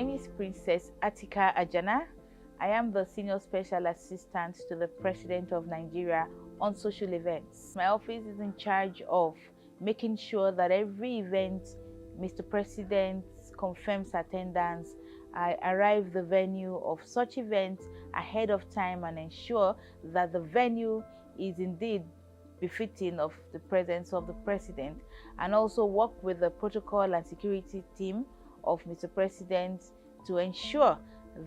name is Princess Atika Ajana. I am the Senior Special Assistant to the President of Nigeria on social events. My office is in charge of making sure that every event Mr. President confirms attendance. I arrive the venue of such events ahead of time and ensure that the venue is indeed befitting of the presence of the President, and also work with the protocol and security team of Mr. President to ensure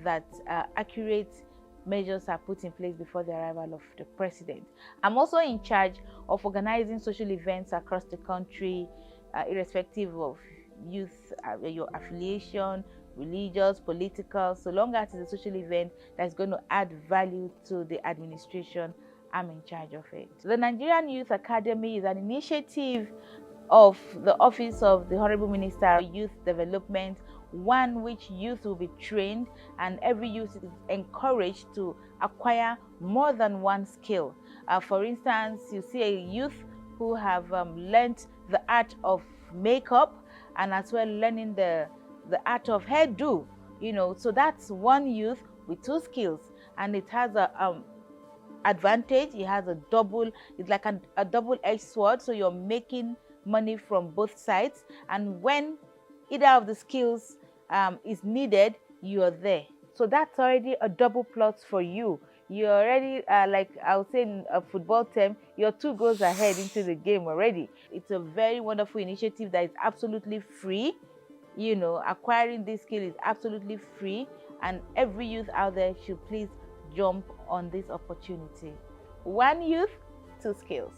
that accurate measures are put in place before the arrival of the President. I'm also in charge of organizing social events across the country, irrespective of youth, your affiliation, religious, political, so long as it's a social event that's going to add value to the administration, I'm in charge of it. The Nigerian Youth Academy is an initiative of the Office of the Honorable Minister of Youth Development, one which youth will be trained and every youth is encouraged to acquire more than one skill. For instance, you see a youth who have learned the art of makeup and as well learning the art of hairdo, so that's one youth with two skills, and it has a advantage. It has it's like a double-edged sword, so you're making money from both sides, and when either of the skills is needed, you're there. So that's already a double plus for you. You're already like I would say in a football term, you're 2 goals ahead into the game already. It's a very wonderful initiative that is absolutely free. Acquiring this skill is absolutely free, and every youth out there should please jump on this opportunity. One youth, 2 skills.